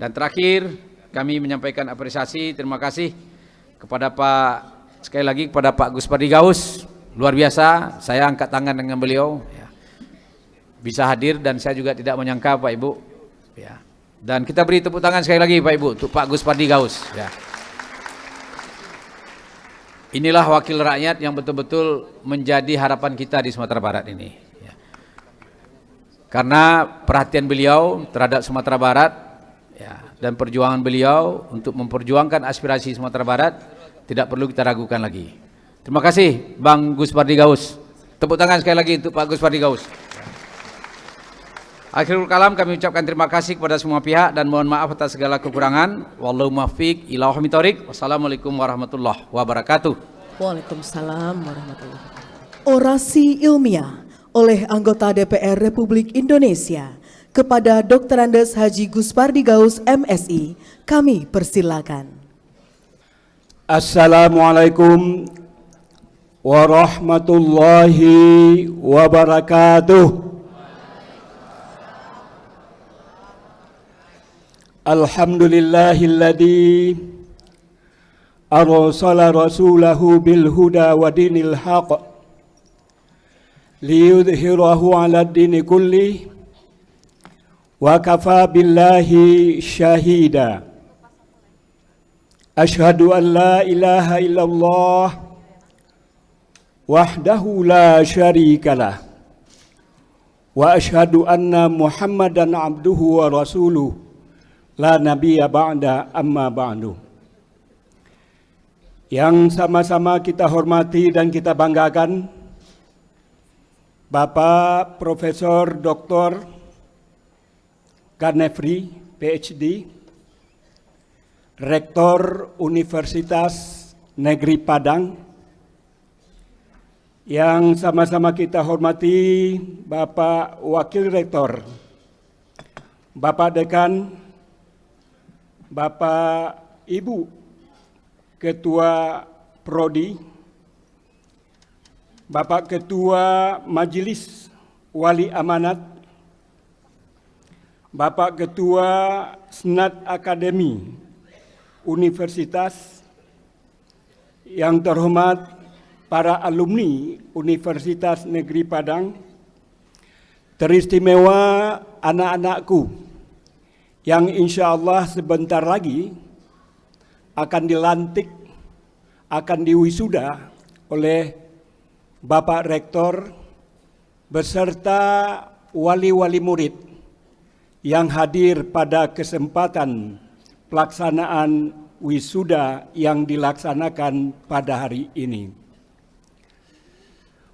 Dan terakhir, kami menyampaikan apresiasi, terima kasih kepada sekali lagi kepada Pak Gus Pardi Gaus. Luar biasa, saya angkat tangan dengan beliau ya. Bisa hadir dan saya juga tidak menyangka Pak Ibu ya. Dan kita beri tepuk tangan sekali lagi Pak Ibu untuk Pak Gus Pardi Gaus ya. Inilah wakil rakyat yang betul-betul menjadi harapan kita di Sumatera Barat ini ya. Karena perhatian beliau terhadap Sumatera Barat ya, dan perjuangan beliau untuk memperjuangkan aspirasi Sumatera Barat tidak perlu kita ragukan lagi. Terima kasih Bang Gus Pardi Gaus. Tepuk tangan sekali lagi untuk Pak Gus Pardi Gaus. Akhirul kalam, kami ucapkan terima kasih kepada semua pihak dan mohon maaf atas segala kekurangan. Wallahu muwaffiq ila aqwamit thoriq. Wassalamualaikum warahmatullahi wabarakatuh. Waalaikumsalam warahmatullahi wabarakatuh. Orasi ilmiah oleh anggota DPR Republik Indonesia kepada Dr. Andes Haji Gus Pardi Gaus MSI, kami persilakan. Assalamualaikum warahmatullahi wabarakatuh. Alhamdulillahilladzi arsala rasulahu bil huda wa dinil haq liyudhhirahu 'ala ad-dini kulli wa kafa billahi syahida. Asyhadu an la ilaha illallah wahdahu la syarikalah wa asyhadu anna Muhammadan abduhu wa rasuluh la nabiyya ba'da amma ba'du. Yang sama-sama kita hormati dan kita banggakan, Bapak Profesor Dr. Ganefri, PhD, Rektor Universitas Negeri Padang. Yang sama-sama kita hormati, Bapak Wakil Rektor, Bapak Dekan, Bapak Ibu Ketua Prodi, Bapak Ketua Majelis Wali Amanat, Bapak Ketua Senat Akademi Universitas, yang terhormat para alumni Universitas Negeri Padang, teristimewa anak-anakku yang insya Allah sebentar lagi akan dilantik, akan diwisuda oleh Bapak Rektor beserta wali-wali murid yang hadir pada kesempatan pelaksanaan wisuda yang dilaksanakan pada hari ini.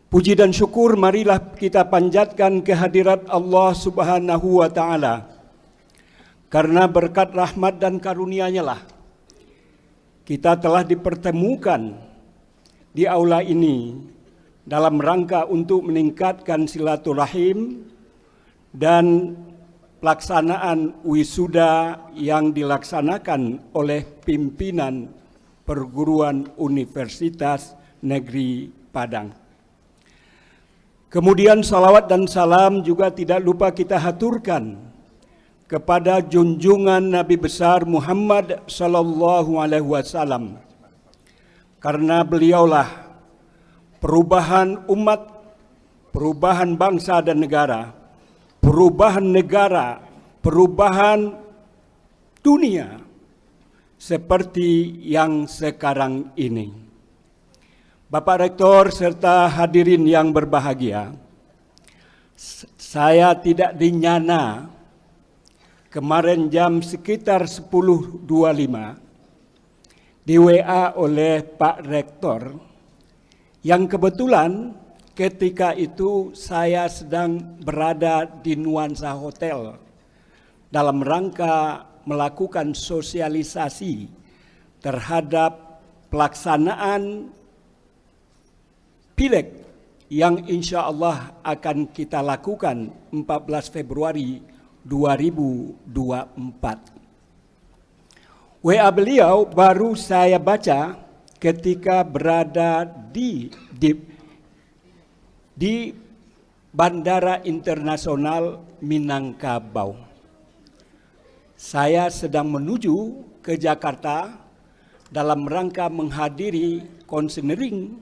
Puji dan syukur marilah kita panjatkan kehadirat Allah Subhanahu wa Ta'ala. Karena berkat rahmat dan karunia-Nya lah kita telah dipertemukan di aula ini dalam rangka untuk meningkatkan silaturahim dan pelaksanaan wisuda yang dilaksanakan oleh pimpinan perguruan Universitas Negeri Padang. Kemudian salawat dan salam juga tidak lupa kita haturkan kepada junjungan Nabi besar Muhammad sallallahu alaihi wasallam, karena beliaulah perubahan umat, perubahan bangsa dan negara, perubahan dunia seperti yang sekarang ini. Bapak Rektor serta hadirin yang berbahagia, saya tidak dinyana kemarin jam sekitar 10.25 di WA oleh Pak Rektor, yang kebetulan ketika itu saya sedang berada di Nuansa Hotel dalam rangka melakukan sosialisasi terhadap pelaksanaan Pileg yang insya Allah akan kita lakukan 14 Februari 2024. WA beliau baru saya baca ketika berada di Bandara Internasional Minangkabau. saya sedang menuju ke Jakarta dalam rangka menghadiri konsenering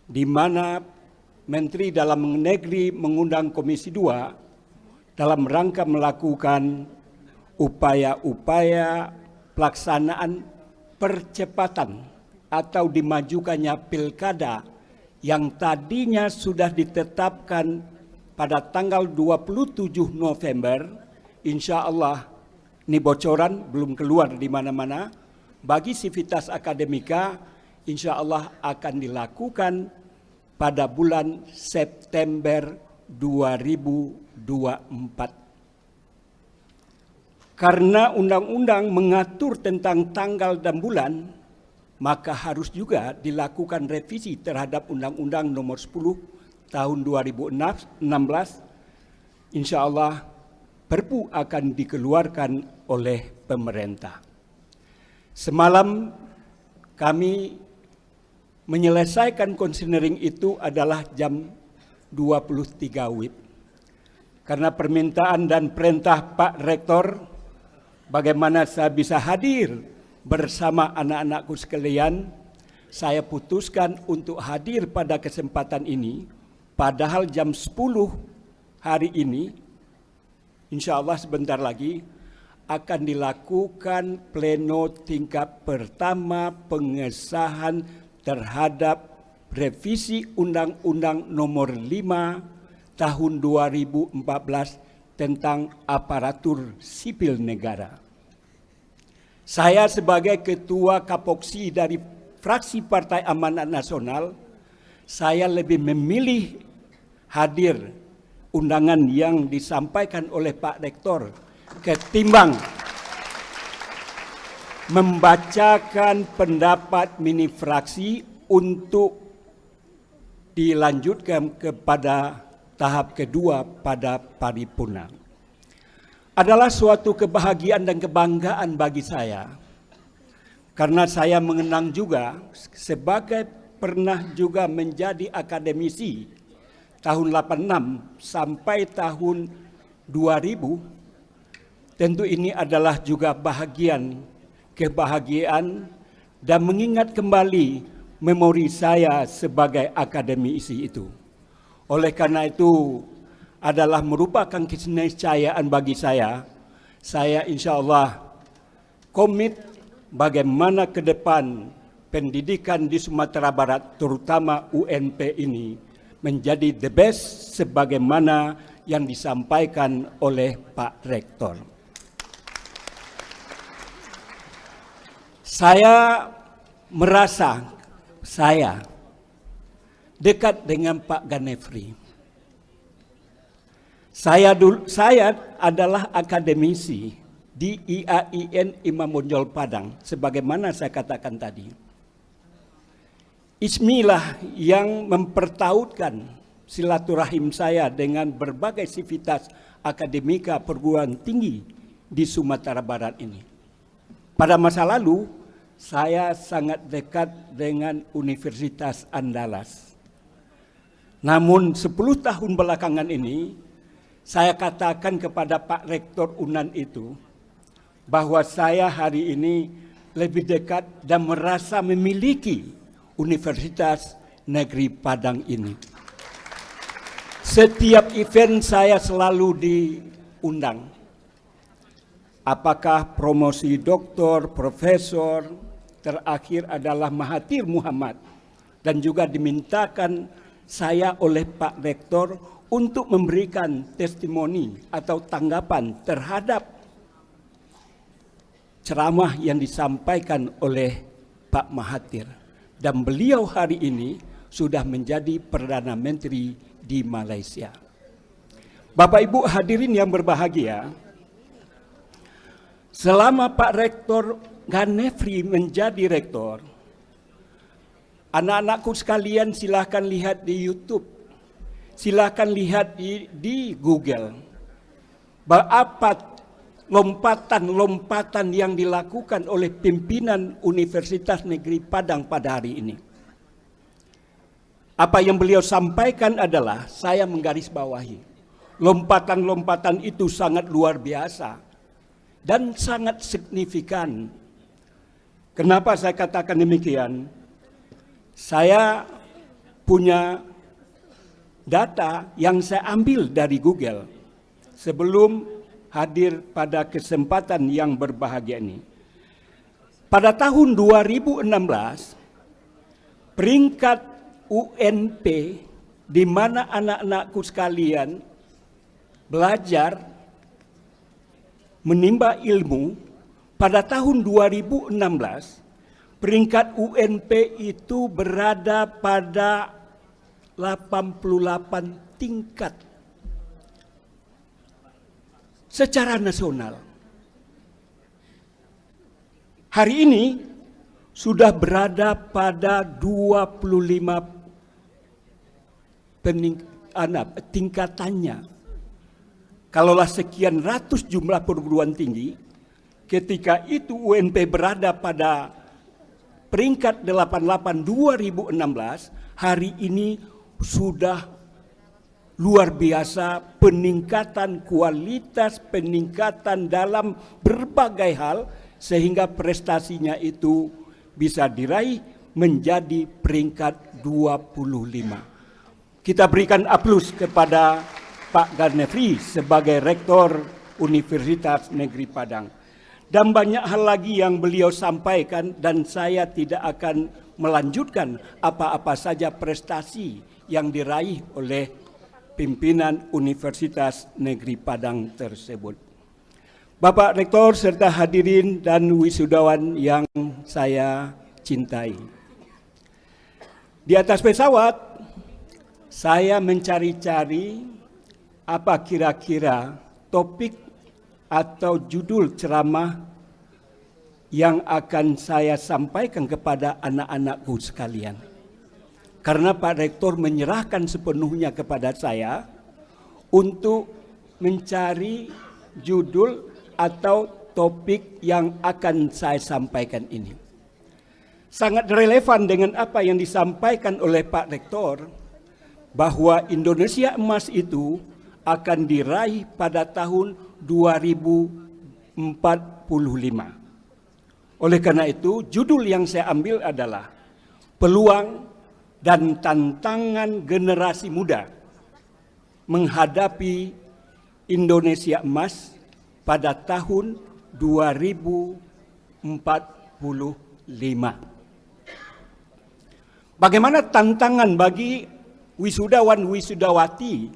di mana Menteri Dalam Negeri mengundang Komisi 2 dalam rangka melakukan upaya-upaya pelaksanaan percepatan atau dimajukannya pilkada yang tadinya sudah ditetapkan pada tanggal 27 November, insya Allah ini bocoran belum keluar di mana-mana, bagi Sivitas Akademika insya Allah akan dilakukan pada bulan September 2024. Karena undang-undang mengatur tentang tanggal dan bulan, maka harus juga dilakukan revisi terhadap Undang-Undang Nomor 10 Tahun 2016. Insya Allah Perpu akan dikeluarkan oleh pemerintah. Semalam kami menyelesaikan konsenering itu adalah jam 23 WIB. Karena permintaan dan perintah Pak Rektor, bagaimana saya bisa hadir bersama anak-anakku sekalian, saya putuskan untuk hadir pada kesempatan ini, padahal jam 10 hari ini, insya Allah sebentar lagi, akan dilakukan pleno tingkat pertama pengesahan terhadap revisi Undang-Undang Nomor 5 Tahun 2014 tentang aparatur sipil negara. Saya sebagai Ketua Kapoksi dari fraksi Partai Amanat Nasional, saya lebih memilih hadir undangan yang disampaikan oleh Pak Rektor ketimbang membacakan pendapat mini fraksi untuk dilanjutkan kepada tahap kedua pada paripurna. Adalah suatu kebahagiaan dan kebanggaan bagi saya, karena saya mengenang juga sebagai pernah juga menjadi akademisi tahun 86 sampai tahun 2000. Tentu ini adalah juga kebahagiaan dan mengingat kembali memori saya sebagai akademisi itu. Oleh karena itu adalah merupakan keniscayaan bagi saya insya Allah komit bagaimana ke depan pendidikan di Sumatera Barat, terutama UNP ini, menjadi the best sebagaimana yang disampaikan oleh Pak Rektor. Saya merasa saya dekat dengan Pak Ganefri. Saya adalah akademisi di IAIN Imam Bonjol Padang, sebagaimana saya katakan tadi. Ismilah yang mempertautkan silaturahim saya dengan berbagai sivitas akademika perguruan tinggi di Sumatera Barat ini. Pada masa lalu, saya sangat dekat dengan Universitas Andalas. Namun 10 tahun belakangan ini, saya katakan kepada Pak Rektor UNAN itu, bahwa saya hari ini lebih dekat dan merasa memiliki Universitas Negeri Padang ini. Setiap event saya selalu diundang. Apakah promosi doktor, profesor, terakhir adalah Mahathir Muhammad, dan juga dimintakan saya oleh Pak Rektor untuk memberikan testimoni atau tanggapan terhadap ceramah yang disampaikan oleh Pak Mahathir. Dan beliau hari ini sudah menjadi Perdana Menteri di Malaysia. Bapak Ibu hadirin yang berbahagia, selama Pak Rektor Ganefri menjadi rektor, anak-anakku sekalian silahkan lihat di YouTube, silahkan lihat di Google, apa lompatan-lompatan yang dilakukan oleh pimpinan Universitas Negeri Padang pada hari ini. Apa yang beliau sampaikan adalah, saya menggarisbawahi, lompatan-lompatan itu sangat luar biasa, dan sangat signifikan. Kenapa saya katakan demikian? Saya punya data yang saya ambil dari Google sebelum hadir pada kesempatan yang berbahagia ini. Pada tahun 2016, peringkat UNP di mana anak-anakku sekalian belajar menimba ilmu, pada tahun 2016 peringkat UNP itu berada pada 88 tingkat secara nasional. Hari ini sudah berada pada 25 tingkatannya. Kalaulah sekian ratus jumlah perguruan tinggi, ketika itu UNP berada pada peringkat 88 2016, hari ini sudah luar biasa peningkatan kualitas, peningkatan dalam berbagai hal, sehingga prestasinya itu bisa diraih menjadi peringkat 25. Kita berikan aplaus kepada Pak Garnefri sebagai Rektor Universitas Negeri Padang. Dan banyak hal lagi yang beliau sampaikan dan saya tidak akan melanjutkan apa-apa saja prestasi yang diraih oleh pimpinan Universitas Negeri Padang tersebut. Bapak Rektor serta hadirin dan wisudawan yang saya cintai. Di atas pesawat, saya mencari-cari apa kira-kira topik atau judul ceramah yang akan saya sampaikan kepada anak-anakku sekalian. Karena Pak Rektor menyerahkan sepenuhnya kepada saya untuk mencari judul atau topik yang akan saya sampaikan ini. Sangat relevan dengan apa yang disampaikan oleh Pak Rektor, bahwa Indonesia Emas itu akan diraih pada tahun 2045. Oleh karena itu, judul yang saya ambil adalah Peluang dan Tantangan Generasi Muda Menghadapi Indonesia Emas pada tahun 2045. Bagaimana tantangan bagi wisudawan-wisudawati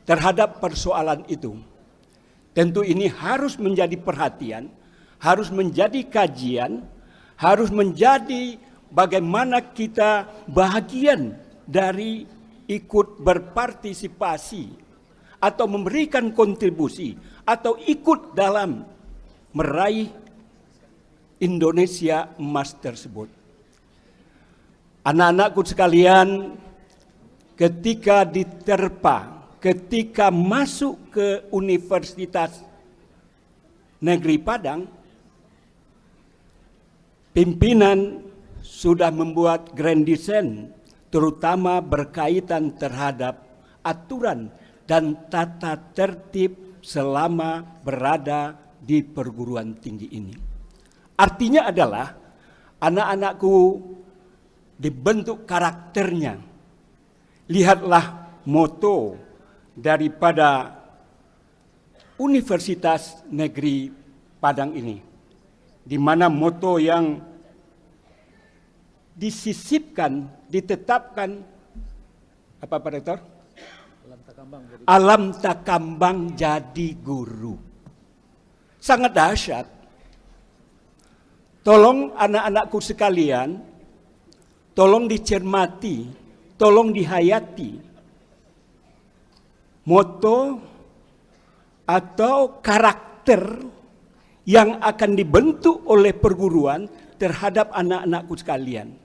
terhadap persoalan itu? Tentu ini harus menjadi perhatian, harus menjadi kajian, harus menjadi bagaimana kita bahagian dari ikut berpartisipasi atau memberikan kontribusi atau ikut dalam meraih Indonesia Emas tersebut. Anak-anakku sekalian, ketika diterpa, ketika masuk ke Universitas Negeri Padang, pimpinan sudah membuat grand design, terutama berkaitan terhadap aturan dan tata tertib selama berada di perguruan tinggi ini. Artinya adalah anak-anakku dibentuk karakternya. Lihatlah moto daripada Universitas Negeri Padang ini, di mana moto yang disisipkan, ditetapkan, apa Pak Rektor? Alam takambang jadi guru. Sangat dahsyat. Tolong anak-anakku sekalian, tolong dicermati, tolong dihayati. Moto atau karakter yang akan dibentuk oleh perguruan terhadap anak-anakku sekalian.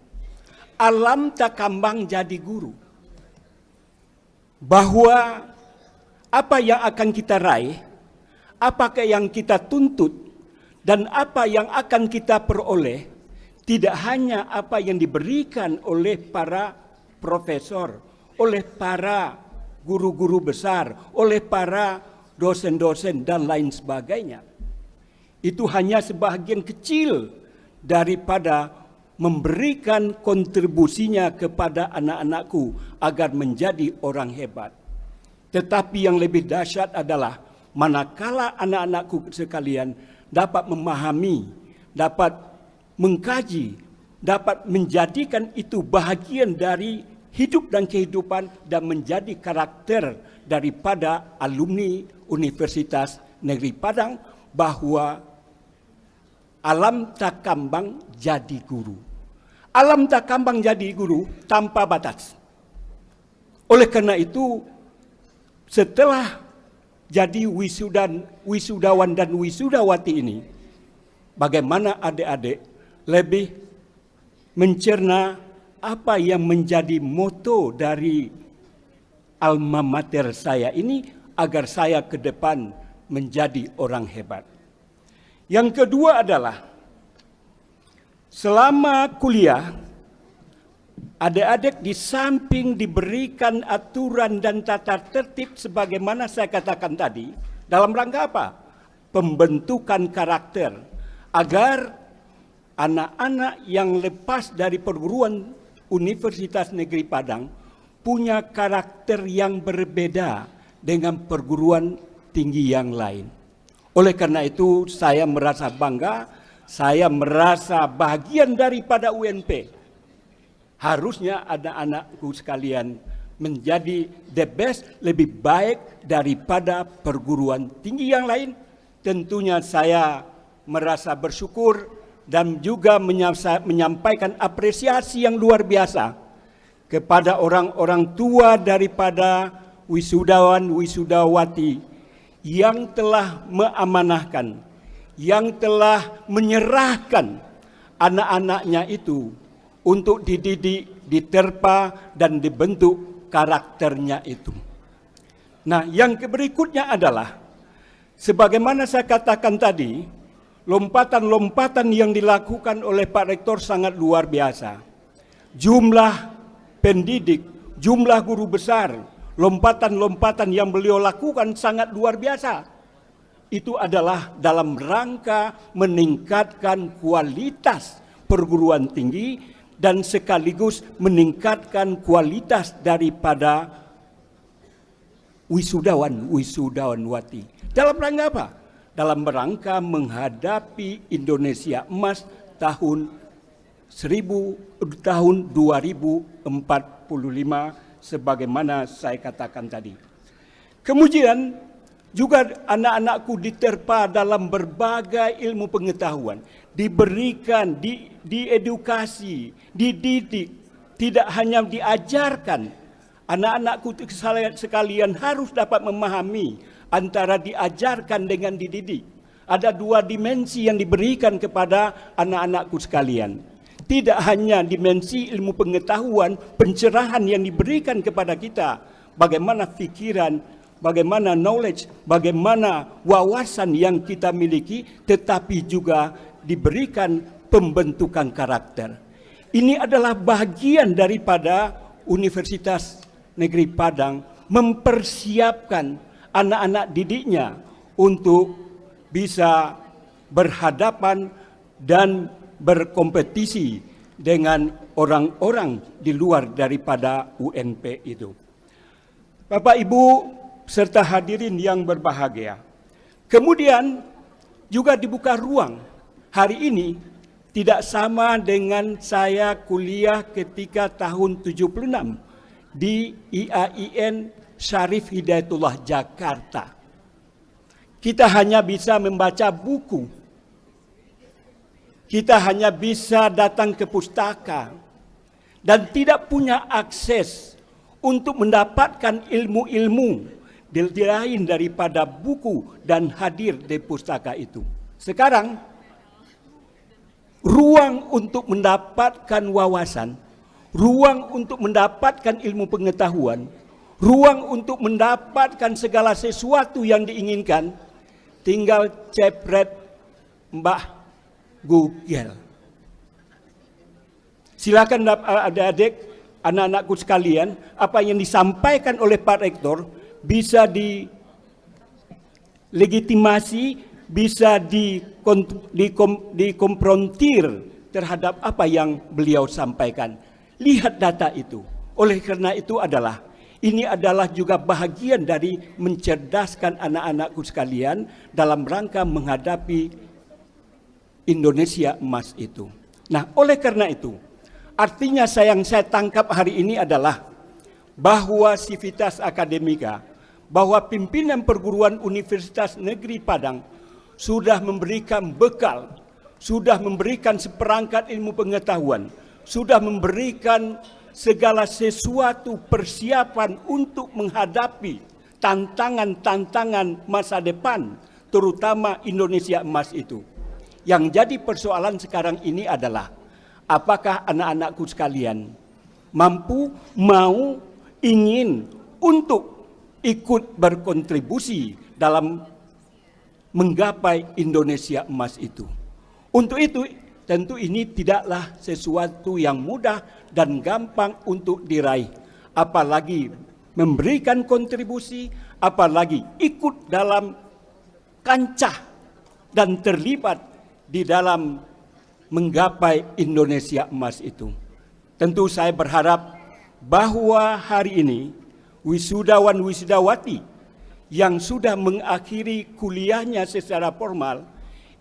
Alam takambang jadi guru. Bahwa apa yang akan kita raih, apakah yang kita tuntut, dan apa yang akan kita peroleh, tidak hanya apa yang diberikan oleh para profesor, oleh para guru-guru besar, oleh para dosen-dosen dan lain sebagainya. itu hanya sebahagian kecil daripada memberikan kontribusinya kepada anak-anakku agar menjadi orang hebat. Tetapi yang lebih dahsyat adalah manakala anak-anakku sekalian dapat memahami, dapat mengkaji, dapat menjadikan itu bahagian dari hidup dan kehidupan dan menjadi karakter daripada alumni Universitas Negeri Padang, bahwa alam tak kambang jadi guru. Alam tak kambang jadi guru tanpa batas. Oleh karena itu, setelah jadi wisudawan dan wisudawati ini, bagaimana adik-adik lebih mencerna apa yang menjadi moto dari alma mater saya ini agar saya ke depan menjadi orang hebat. Yang kedua adalah selama kuliah, adik-adik di samping diberikan aturan dan tata tertib sebagaimana saya katakan tadi, dalam rangka apa? Pembentukan karakter, agar anak-anak yang lepas dari perguruan Universitas Negeri Padang punya karakter yang berbeda dengan perguruan tinggi yang lain. Oleh karena itu saya merasa bangga, saya merasa bagian daripada UNP. Harusnya anak-anakku sekalian menjadi the best, lebih baik daripada perguruan tinggi yang lain. Tentunya saya merasa bersyukur dan juga menyampaikan apresiasi yang luar biasa kepada orang-orang tua daripada wisudawan wisudawati yang telah mengamanahkan, yang telah menyerahkan anak-anaknya itu untuk dididik, diterpa, dan dibentuk karakternya itu. Nah, yang berikutnya adalah, sebagaimana saya katakan tadi, lompatan-lompatan yang dilakukan oleh Pak Rektor sangat luar biasa. Jumlah pendidik, jumlah guru besar, lompatan-lompatan yang beliau lakukan sangat luar biasa. Itu adalah dalam rangka meningkatkan kualitas perguruan tinggi dan sekaligus meningkatkan kualitas daripada wisudawan-wisudawanwati. Dalam rangka apa? Dalam rangka menghadapi Indonesia Emas tahun 2045 sebagaimana saya katakan tadi. Kemudian juga anak-anakku diterpa dalam berbagai ilmu pengetahuan, diberikan, diedukasi, dididik, tidak hanya diajarkan. Anak-anakku sekalian harus dapat memahami antara diajarkan dengan dididik. Ada dua dimensi yang diberikan kepada anak-anakku sekalian. Tidak hanya dimensi ilmu pengetahuan, pencerahan yang diberikan kepada kita, bagaimana pikiran, bagaimana knowledge, bagaimana wawasan yang kita miliki, tetapi juga diberikan pembentukan karakter. Ini adalah bagian daripada Universitas Negeri Padang mempersiapkan anak-anak didiknya untuk bisa berhadapan dan berkompetisi dengan orang-orang di luar daripada UNP itu. Bapak Ibu serta hadirin yang berbahagia. Kemudian juga dibuka ruang. Hari ini tidak sama dengan saya kuliah ketika tahun 76 di IAIN Syarif Hidayatullah Jakarta. Kita hanya bisa membaca buku. Kita hanya bisa datang ke pustaka dan tidak punya akses untuk mendapatkan ilmu-ilmu lain daripada buku dan hadir di pustaka itu. Sekarang, ruang untuk mendapatkan wawasan, ruang untuk mendapatkan ilmu pengetahuan, ruang untuk mendapatkan segala sesuatu yang diinginkan, tinggal cepret Mbah Google. Silakan adik-adik, anak-anakku sekalian, apa yang disampaikan oleh Pak Rektor bisa dilegitimasi, bisa dikonfrontir terhadap apa yang beliau sampaikan. Lihat data itu. Oleh karena itu ini adalah juga bahagian dari mencerdaskan anak-anakku sekalian dalam rangka menghadapi Indonesia emas itu. Nah, oleh karena itu, artinya yang saya tangkap hari ini adalah bahwa Civitas Akademika, bahwa pimpinan perguruan Universitas Negeri Padang sudah memberikan bekal, sudah memberikan seperangkat ilmu pengetahuan, sudah memberikan segala sesuatu persiapan untuk menghadapi tantangan-tantangan masa depan, terutama Indonesia emas itu. Yang jadi persoalan sekarang ini adalah, apakah anak-anakku sekalian mampu, mau, ingin untuk ikut berkontribusi dalam menggapai Indonesia emas itu. Untuk itu, tentu ini tidaklah sesuatu yang mudah dan gampang untuk diraih. Apalagi memberikan kontribusi, apalagi ikut dalam kancah dan terlibat di dalam menggapai Indonesia emas itu. Tentu saya berharap bahwa hari ini wisudawan wisudawati yang sudah mengakhiri kuliahnya secara formal,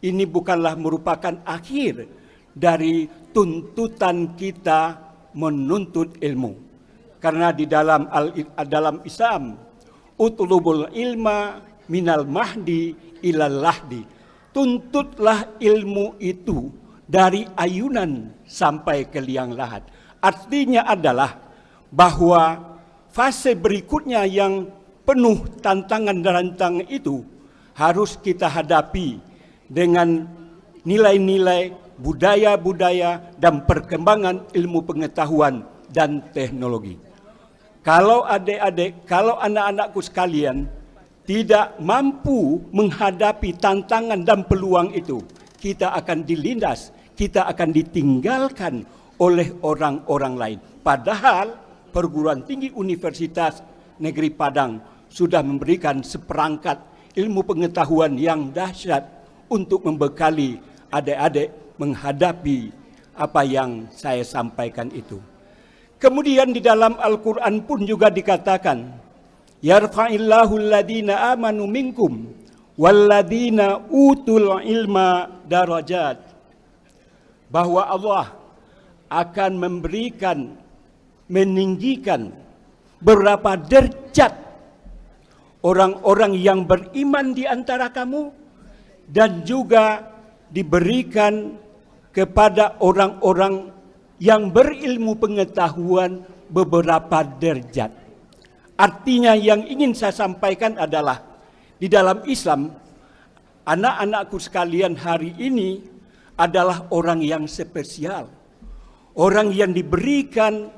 ini bukanlah merupakan akhir dari tuntutan kita menuntut ilmu. Karena di dalam Islam, utlubul ilma minal mahdi ilal lahdi. Tuntutlah ilmu itu dari ayunan sampai ke liang lahat. Artinya adalah bahwa fase berikutnya yang penuh tantangan dan rantang itu harus kita hadapi dengan nilai-nilai budaya-budaya dan perkembangan ilmu pengetahuan dan teknologi. Kalau adik-adik, kalau anak-anakku sekalian tidak mampu menghadapi tantangan dan peluang itu, kita akan dilindas, kita akan ditinggalkan oleh orang-orang lain. Padahal perguruan tinggi Universitas Negeri Padang sudah memberikan seperangkat ilmu pengetahuan yang dahsyat untuk membekali adik-adik menghadapi apa yang saya sampaikan itu. Kemudian di dalam Al-Quran pun juga dikatakan, yarfa'illahu alladhina amanu minkum walladhina utul ilma darajat. Bahwa Allah akan memberikan, meninggikan beberapa derajat orang-orang yang beriman di antara kamu, dan juga diberikan kepada orang-orang yang berilmu pengetahuan beberapa derajat. Artinya yang ingin saya sampaikan adalah, di dalam Islam, anak-anakku sekalian hari ini adalah orang yang spesial. Orang yang diberikan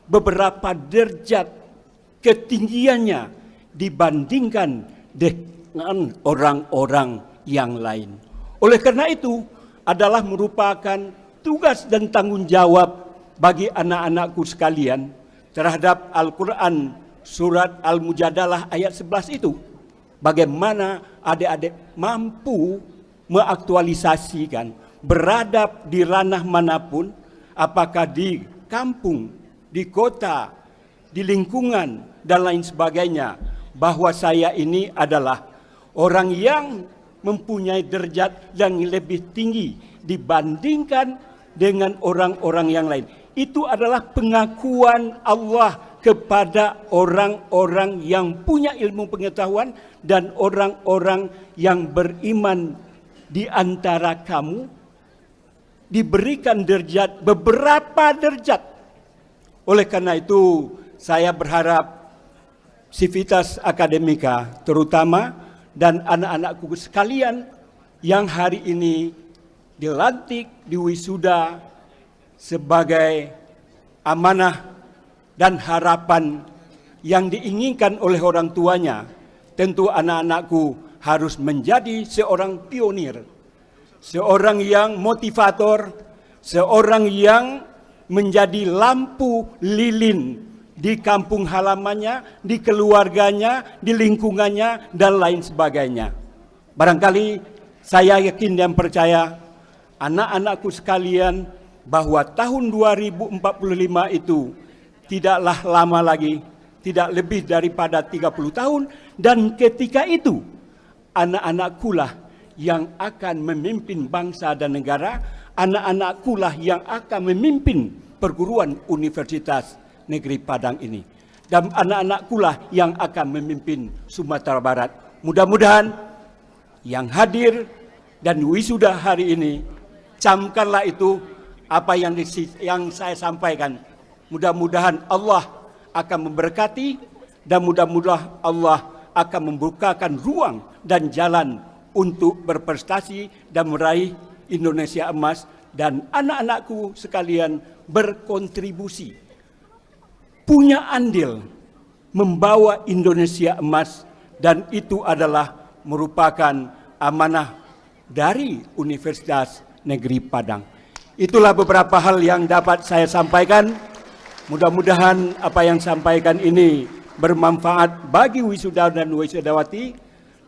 beberapa derajat ketinggiannya dibandingkan dengan orang-orang yang lain. Oleh karena itu, adalah merupakan tugas dan tanggung jawab bagi anak-anakku sekalian terhadap Al-Quran surat Al-Mujadalah ayat 11 itu. Bagaimana adik-adik mampu mengaktualisasikan, beradab di ranah manapun, apakah di kampung, di kota, di lingkungan, dan lain sebagainya, bahwa saya ini adalah orang yang mempunyai derajat yang lebih tinggi dibandingkan dengan orang-orang yang lain. Itu adalah pengakuan Allah kepada orang-orang yang punya ilmu pengetahuan dan orang-orang yang beriman di antara kamu, diberikan derajat, beberapa derajat. Oleh karena itu, saya berharap Civitas Akademika terutama dan anak-anakku sekalian yang hari ini dilantik, diwisuda sebagai amanah dan harapan yang diinginkan oleh orang tuanya. Tentu anak-anakku harus menjadi seorang pionir, seorang yang motivator, seorang yang menjadi lampu lilin di kampung halamannya, di keluarganya, di lingkungannya, dan lain sebagainya. Barangkali Saya yakin dan percaya anak-anakku sekalian bahwa tahun 2045 itu tidaklah lama lagi, tidak lebih daripada 30 tahun, dan ketika itu anak-anakku lah yang akan memimpin bangsa dan negara, anak-anakku lah yang akan memimpin perguruan Universitas Negeri Padang ini, dan anak-anakku lah yang akan memimpin Sumatera Barat. Mudah-mudahan yang hadir dan wisuda hari ini, camkanlah itu apa yang saya sampaikan. Mudah-mudahan Allah akan memberkati dan mudah-mudahan Allah akan membukakan ruang dan jalan untuk berprestasi dan meraih Indonesia emas, dan anak-anakku sekalian berkontribusi, punya andil membawa Indonesia emas, dan itu adalah merupakan amanah dari Universitas Negeri Padang. Itulah beberapa hal yang dapat saya sampaikan. Mudah-mudahan apa yang sampaikan ini bermanfaat bagi wisuda dan wisudawati,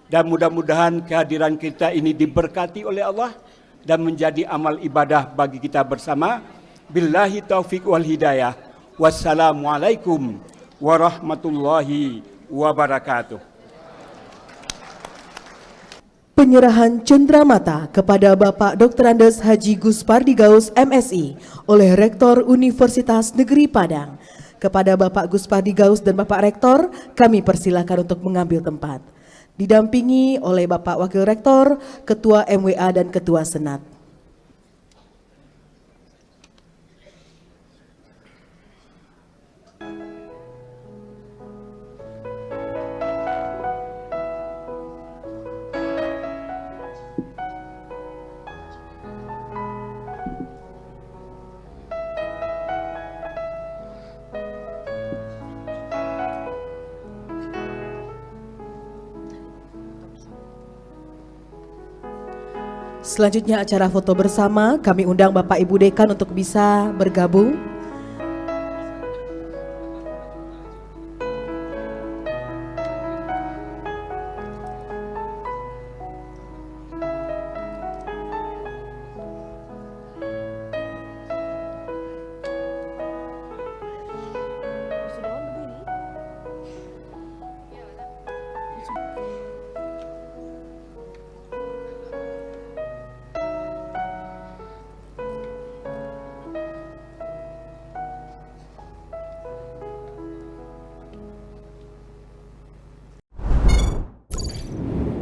dan mudah-mudahan kehadiran kita ini diberkati oleh Allah dan menjadi amal ibadah bagi kita bersama. Billahi taufiq wal hidayah. Wassalamualaikum warahmatullahi wabarakatuh. Penyerahan cenderamata kepada Bapak Dr. Andes Haji Guspardi Gaus MSI oleh Rektor Universitas Negeri Padang. Kepada Bapak Guspardi Gaus dan Bapak Rektor, kami persilakan untuk mengambil tempat. Didampingi oleh Bapak Wakil Rektor, Ketua MWA dan Ketua Senat. Selanjutnya acara foto bersama, kami undang Bapak Ibu Dekan untuk bisa bergabung.